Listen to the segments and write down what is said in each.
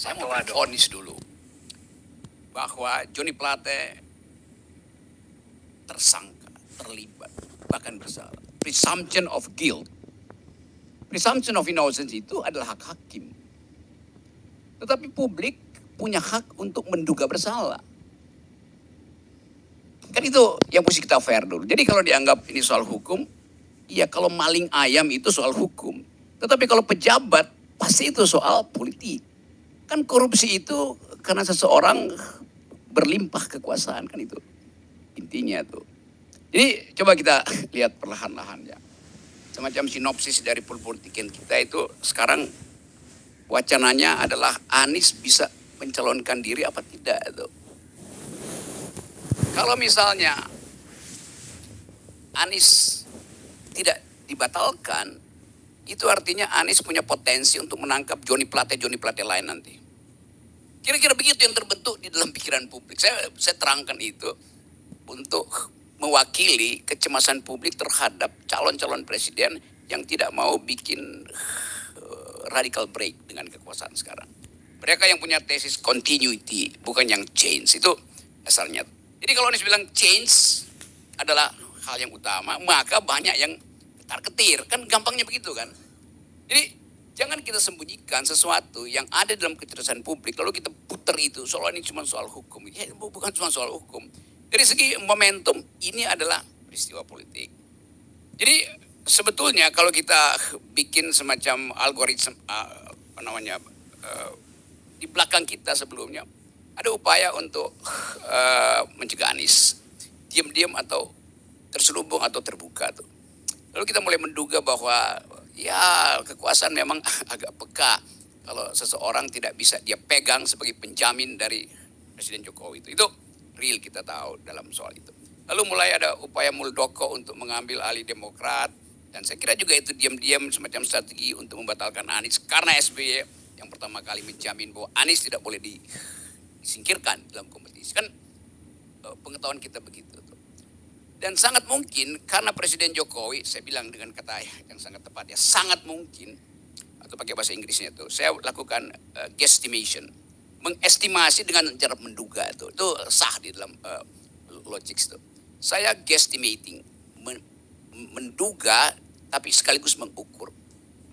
Saya mau vonis dulu bahwa Johnny Plate tersangka, terlibat, bahkan bersalah. Presumption of guilt. Presumption of innocence itu adalah hak hakim. Tetapi publik punya hak untuk menduga bersalah. Kan itu yang mesti kita fair dulu. Jadi kalau dianggap ini soal hukum, iya kalau maling ayam itu soal hukum. Tetapi kalau pejabat, pasti itu soal politik. Kan korupsi itu karena seseorang berlimpah kekuasaan, kan itu intinya tuh. Jadi coba kita lihat perlahan-lahan ya. Semacam sinopsis dari politiken kita itu sekarang wacananya adalah Anies bisa mencalonkan diri apa tidak itu. Kalau misalnya Anies tidak dibatalkan, itu artinya Anies punya potensi untuk menangkap Johnny Plate lain nanti. Kira-kira begitu yang terbentuk di dalam pikiran publik. Saya terangkan itu untuk mewakili kecemasan publik terhadap calon-calon presiden yang tidak mau bikin radical break dengan kekuasaan sekarang. Mereka yang punya tesis continuity, bukan yang change. Itu asalnya. Jadi kalau Anies bilang change adalah hal yang utama, maka banyak yang ketar-ketir. Kan gampangnya begitu kan. Jadi jangan kita sembunyikan sesuatu yang ada dalam kecerdasan publik, lalu kita putar itu, soal ini cuma soal hukum. Ya, bukan cuma soal hukum. Dari segi momentum, ini adalah peristiwa politik. Jadi sebetulnya kalau kita bikin semacam algoritma, di belakang kita sebelumnya, ada upaya untuk mencegah Anies. Diam-diam atau terselubung atau terbuka tuh. Lalu kita mulai menduga bahwa ya kekuasaan memang agak peka kalau seseorang tidak bisa dia pegang sebagai penjamin dari Presiden Jokowi itu real, kita tahu dalam soal itu. Lalu mulai ada upaya Muldoko untuk mengambil alih Demokrat, dan saya kira juga itu diam-diam semacam strategi untuk membatalkan Anies karena SBY yang pertama kali menjamin bahwa Anies tidak boleh disingkirkan dalam kompetisi. Kan pengetahuan kita begitu. Dan sangat mungkin karena Presiden Jokowi, saya bilang dengan kata yang sangat tepat ya, sangat mungkin, atau pakai bahasa Inggrisnya itu, saya lakukan guesstimation, mengestimasi dengan cara menduga itu sah di dalam logik itu. Saya guesstimating, menduga tapi sekaligus mengukur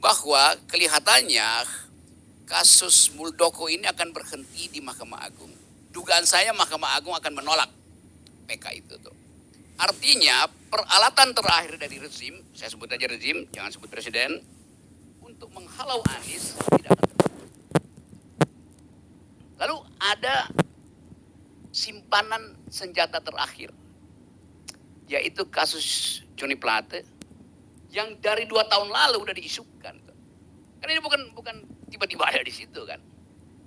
bahwa kelihatannya kasus Muldoko ini akan berhenti di Mahkamah Agung. Dugaan saya Mahkamah Agung akan menolak PK itu tuh. Artinya peralatan terakhir dari rezim, saya sebut aja rezim, jangan sebut presiden, untuk menghalau Anies tidak akan terjadi. Lalu ada simpanan senjata terakhir, yaitu kasus Johnny Plate yang dari 2 tahun lalu udah diisukan. Karena ini bukan tiba-tiba ada di situ kan.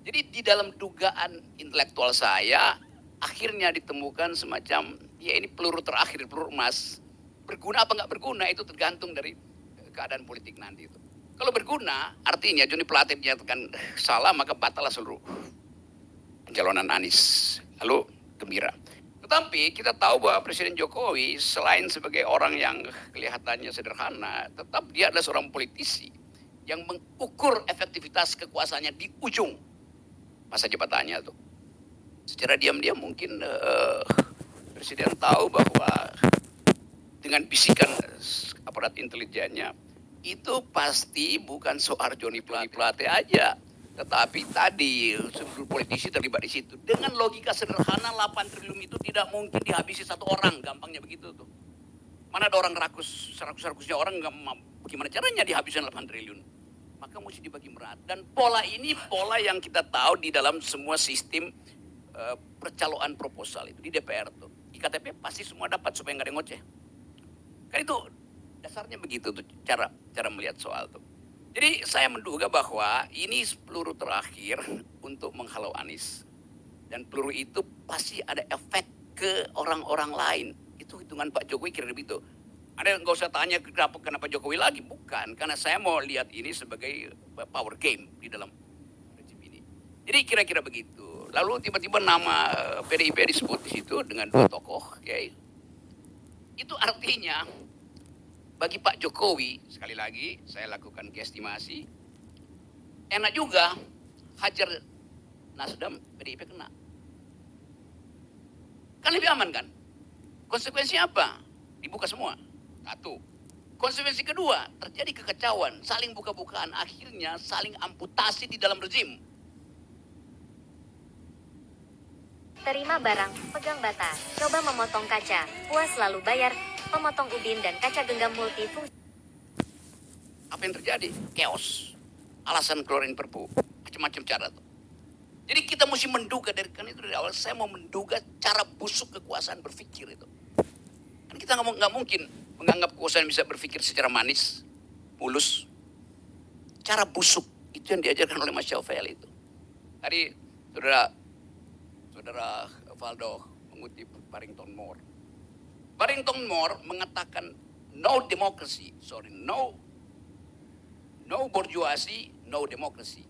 Jadi di dalam dugaan intelektual saya akhirnya ditemukan semacam ya ini peluru terakhir, peluru emas. Berguna apa nggak berguna itu tergantung dari keadaan politik nanti itu. Kalau berguna artinya Johnny Plate dinyatakan salah, maka batal seluruh pencalonan Anies. Lalu gembira. Tetapi kita tahu bahwa Presiden Jokowi selain sebagai orang yang kelihatannya sederhana, tetap dia adalah seorang politisi yang mengukur efektivitas kekuasaannya di ujung masa jabatannya tuh. Secara diam-diam mungkin Presiden tahu bahwa dengan bisikan aparat intelijennya itu pasti bukan soal Johnny Plate aja, tetapi tadi seluruh politisi terlibat di situ. Dengan logika sederhana 8 triliun itu tidak mungkin dihabisi satu orang, gampangnya begitu tuh. Mana ada orang rakus-rakusnya orang, bagaimana caranya dihabiskan 8 triliun? Maka mesti dibagi merata. Dan pola ini pola yang kita tahu di dalam semua sistem percaloan proposal itu di DPR tuh. IKTP pasti semua dapat supaya nggak ada yang ngoceh. Kan itu dasarnya begitu tuh cara melihat soal tuh. Jadi saya menduga bahwa ini peluru terakhir untuk menghalau Anies. Dan peluru itu pasti ada efek ke orang-orang lain. Itu hitungan Pak Jokowi kira begitu. Ada nggak usah tanya kenapa Jokowi lagi, bukan. Karena saya mau lihat ini sebagai power game di dalam rejim ini. Jadi kira-kira begitu. Lalu tiba-tiba nama PDIP disebut di situ dengan 2 tokoh. Okay. Itu artinya bagi Pak Jokowi, sekali lagi saya lakukan estimasi, enak juga hajar Nasdem, PDIP kena. Kan lebih aman kan? Konsekuensinya apa? Dibuka semua. Satu. Konsekuensi kedua, terjadi kekacauan, saling buka-bukaan, akhirnya saling amputasi di dalam rezim. Terima barang, pegang bata, coba memotong kaca, puas lalu bayar, pemotong ubin dan kaca genggam multifungsi. Apa yang terjadi? Chaos. Alasan keluarin perpu, macam-macam cara tuh. Jadi kita mesti menduga dari awal. Saya mau menduga cara busuk kekuasaan berpikir itu. Kan kita nggak mungkin menganggap kekuasaan bisa berpikir secara manis, mulus. Cara busuk itu yang diajarkan oleh Mas Syafi'i itu. Tadi saudara Valdo mengutip Barrington Moore. Barrington Moore mengatakan no bourgeoisie, no democracy.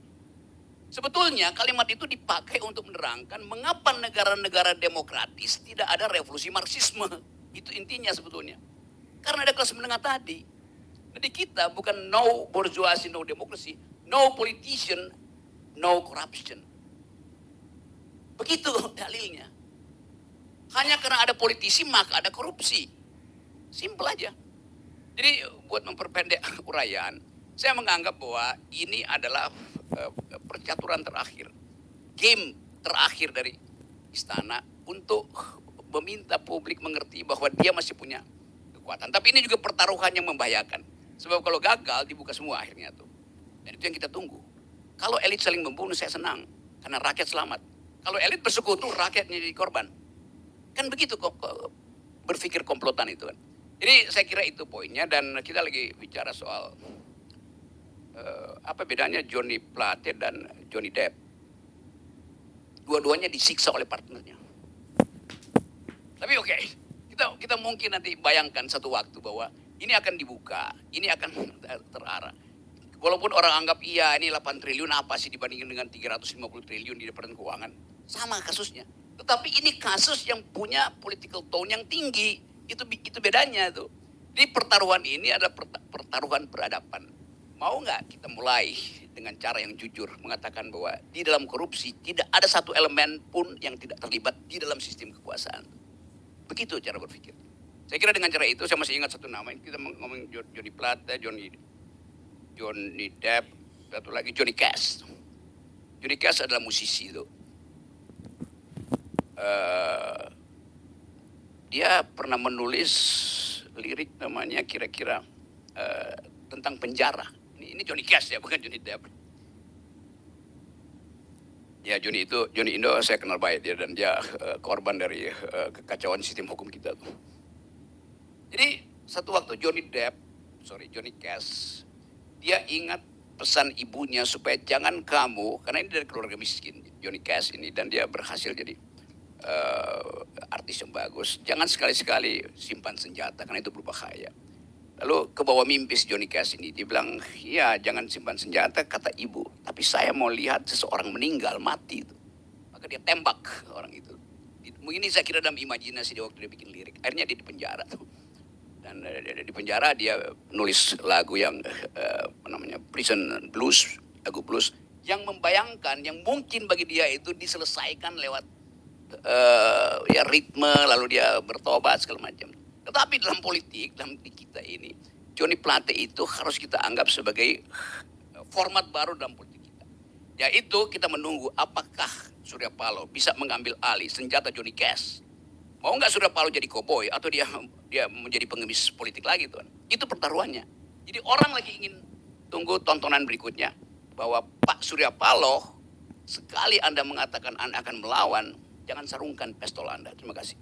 Sebetulnya kalimat itu dipakai untuk menerangkan mengapa negara-negara demokratis tidak ada revolusi Marxisme. Itu intinya sebetulnya. Karena ada kelas menengah tadi. Jadi kita bukan no bourgeoisie, no democracy, no politician, no corruption. Begitu dalilnya. Hanya karena ada politisi maka ada korupsi. Simpel aja. Jadi buat memperpendek uraian, saya menganggap bahwa ini adalah percaturan terakhir. Game terakhir dari istana untuk meminta publik mengerti bahwa dia masih punya kekuatan. Tapi ini juga pertaruhan yang membahayakan. Sebab kalau gagal dibuka semua akhirnya tuh. Dan itu yang kita tunggu. Kalau elit saling membunuh saya senang. Karena rakyat selamat. Kalau elit bersekutu rakyatnya jadi korban. Kan begitu kok berpikir komplotan itu kan. Jadi saya kira itu poinnya dan kita lagi bicara soal apa bedanya Johnny Plate dan Johnny Depp. Dua-duanya disiksa oleh partnernya. Tapi oke, kita mungkin nanti bayangkan satu waktu bahwa ini akan dibuka, ini akan terarah. Walaupun orang anggap iya ini 8 triliun apa sih dibandingkan dengan 350 triliun di Departemen Keuangan. Sama kasusnya. Tetapi ini kasus yang punya political tone yang tinggi. Itu bedanya tuh. Di pertaruhan ini ada pertaruhan peradaban. Mau nggak kita mulai dengan cara yang jujur mengatakan bahwa di dalam korupsi tidak ada satu elemen pun yang tidak terlibat di dalam sistem kekuasaan. Begitu cara berpikir. Saya kira dengan cara itu saya masih ingat satu nama. Kita ngomong Johnny Plate, Johnny Depp, satu lagi Johnny Cash. Johnny Cash adalah musisi itu. Dia pernah menulis lirik namanya kira-kira tentang penjara. Ini Johnny Cash ya, bukan Johnny Depp. Ya Johnny Indo saya kenal baik dia dan dia korban dari kekacauan sistem hukum kita tuh. Jadi satu waktu Johnny Cash, dia ingat pesan ibunya supaya jangan kamu, karena ini dari keluarga miskin Johnny Cash ini dan dia berhasil jadi artis yang bagus. Jangan sekali-sekali simpan senjata karena itu berbahaya. Lalu ke bawah mimpi Johnny Cash ini, dia bilang, ya jangan simpan senjata, kata ibu. Tapi saya mau lihat seseorang meninggal, mati. Itu. Maka dia tembak orang itu. Ini saya kira dalam imajinasi dia waktu dia bikin lirik. Akhirnya dia di penjara tuh. Dan di penjara dia nulis lagu yang Prison Blues, lagu blues. Yang membayangkan, yang mungkin bagi dia itu diselesaikan lewat ya ritme, lalu dia bertobat segala macam. Tetapi dalam politik, dalam kita ini, Johnny Plate itu harus kita anggap sebagai format baru dalam politik kita. Yaitu kita menunggu apakah Surya Paloh bisa mengambil alih senjata Johnny Cash. Mau nggak Surya Paloh jadi koboi atau dia menjadi pengemis politik lagi tuan? Itu pertaruhannya. Jadi orang lagi ingin tunggu tontonan berikutnya bahwa Pak Surya Paloh sekali Anda mengatakan Anda akan melawan, jangan sarungkan pistol Anda. Terima kasih.